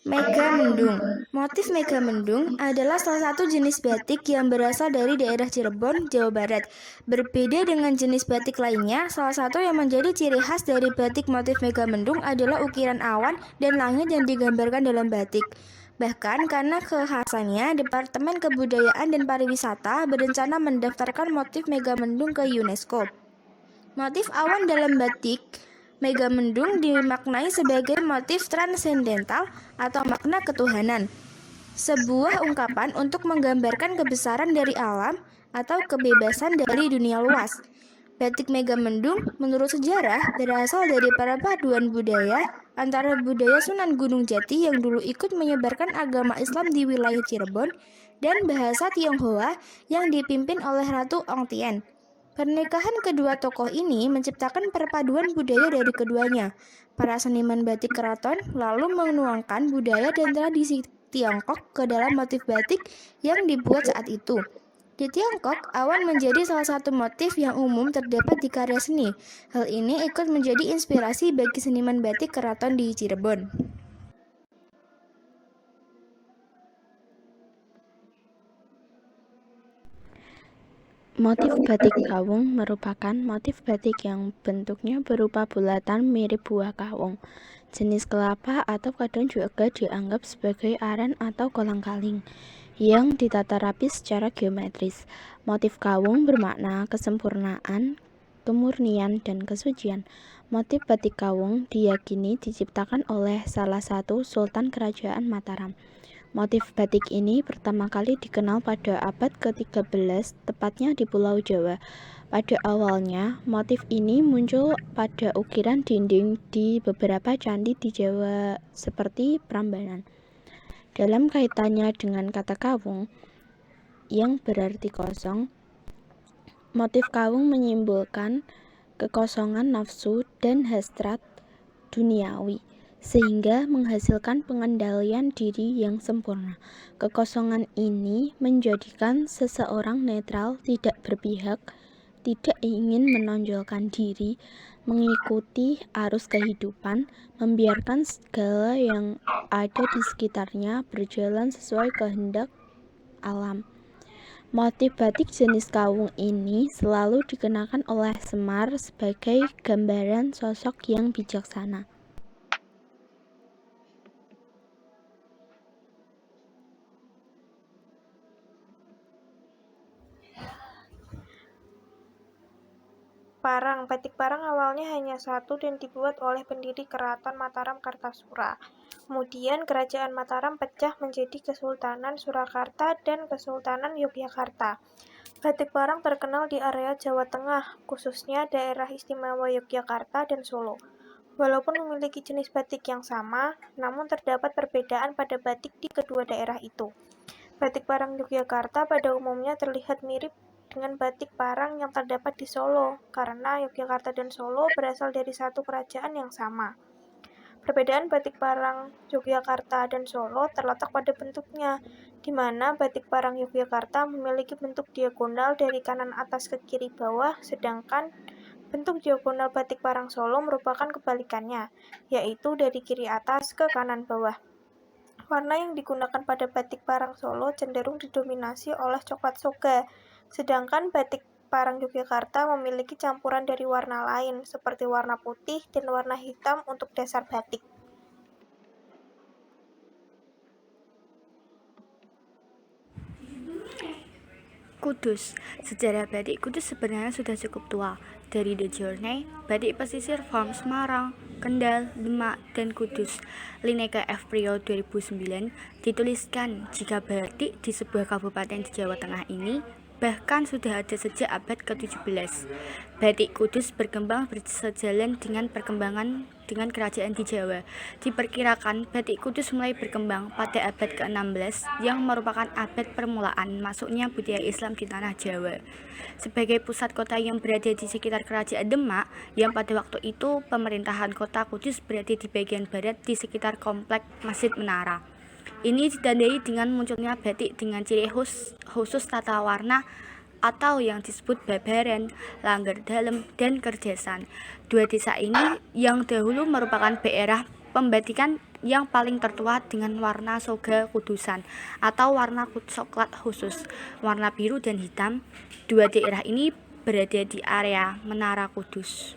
Megamendung. Motif megamendung adalah salah satu jenis batik yang berasal dari daerah Cirebon, Jawa Barat. Berbeda dengan jenis batik lainnya, salah satu yang menjadi ciri khas dari batik motif megamendung adalah ukiran awan dan langit yang digambarkan dalam batik. Bahkan karena kekhasannya, Departemen Kebudayaan dan Pariwisata berencana mendaftarkan motif megamendung ke UNESCO. Motif awan dalam batik megamendung dimaknai sebagai motif transendental atau makna ketuhanan, sebuah ungkapan untuk menggambarkan kebesaran dari alam atau kebebasan dari dunia luas. Batik megamendung menurut sejarah berasal dari perpaduan budaya antara budaya Sunan Gunung Jati yang dulu ikut menyebarkan agama Islam di wilayah Cirebon dan bahasa Tionghoa yang dipimpin oleh Ratu Ongtien. Pernikahan kedua tokoh ini menciptakan perpaduan budaya dari keduanya. Para seniman batik keraton lalu menuangkan budaya dan tradisi Tiongkok ke dalam motif batik yang dibuat saat itu. Di Tiongkok, awan menjadi salah satu motif yang umum terdapat di karya seni. Hal ini ikut menjadi inspirasi bagi seniman batik keraton di Cirebon. Motif batik kawung merupakan motif batik yang bentuknya berupa bulatan mirip buah kawung. Jenis kelapa atau kadang juga dianggap sebagai aren atau kolang-kaling yang ditata rapi secara geometris. Motif kawung bermakna kesempurnaan, kemurnian, dan kesucian. Motif batik kawung diyakini diciptakan oleh salah satu sultan kerajaan Mataram. Motif batik ini pertama kali dikenal pada abad ke-13, tepatnya di Pulau Jawa. Pada awalnya, motif ini muncul pada ukiran dinding di beberapa candi di Jawa seperti Prambanan. Dalam kaitannya dengan kata kawung, yang berarti kosong, motif kawung menyimbolkan kekosongan nafsu dan hasrat duniawi, sehingga menghasilkan pengendalian diri yang sempurna. Kekosongan ini menjadikan seseorang netral, tidak berpihak, tidak ingin menonjolkan diri, mengikuti arus kehidupan, membiarkan segala yang ada di sekitarnya berjalan sesuai kehendak alam. Motif batik jenis kawung ini selalu dikenakan oleh Semar sebagai gambaran sosok yang bijaksana. Batik parang awalnya hanya satu dan dibuat oleh pendiri Keraton Mataram Kartasura. Kemudian Kerajaan Mataram pecah menjadi Kesultanan Surakarta dan Kesultanan Yogyakarta. Batik parang terkenal di area Jawa Tengah, khususnya daerah istimewa Yogyakarta dan Solo. Walaupun memiliki jenis batik yang sama, namun terdapat perbedaan pada batik di kedua daerah itu. Batik parang Yogyakarta pada umumnya terlihat mirip dengan batik parang yang terdapat di Solo, karena Yogyakarta dan Solo berasal dari satu kerajaan yang sama. Perbedaan batik parang Yogyakarta dan Solo terletak pada bentuknya, di mana batik parang Yogyakarta memiliki bentuk diagonal dari kanan atas ke kiri bawah, sedangkan bentuk diagonal batik parang Solo merupakan kebalikannya, yaitu dari kiri atas ke kanan bawah. Warna yang digunakan pada batik parang Solo cenderung didominasi oleh coklat soga, sedangkan batik parang Yogyakarta memiliki campuran dari warna lain, seperti warna putih dan warna hitam untuk dasar batik. Kudus. Sejarah batik Kudus sebenarnya sudah cukup tua. Dari The Journey, batik pesisir Farm Semarang, Kendal, Demak, dan Kudus. Lineka F. Priyo 2009 dituliskan jika batik di sebuah kabupaten di Jawa Tengah ini bahkan sudah ada sejak abad ke-17. Batik Kudus berkembang bersejalan dengan perkembangan dengan kerajaan di Jawa. Diperkirakan batik Kudus mulai berkembang pada abad ke-16 yang merupakan abad permulaan masuknya budaya Islam di tanah Jawa. Sebagai pusat kota yang berada di sekitar kerajaan Demak, yang pada waktu itu pemerintahan kota Kudus berada di bagian barat di sekitar komplek Masjid Menara. Ini ditandai dengan munculnya batik dengan ciri khusus tata warna atau yang disebut Babaran, Langgar Dalem, dan Kerdasan. Dua desa ini yang dahulu merupakan daerah pembatikan yang paling tertua dengan warna soga kudusan atau warna coklat khusus, warna biru dan hitam. Dua daerah ini berada di area Menara Kudus.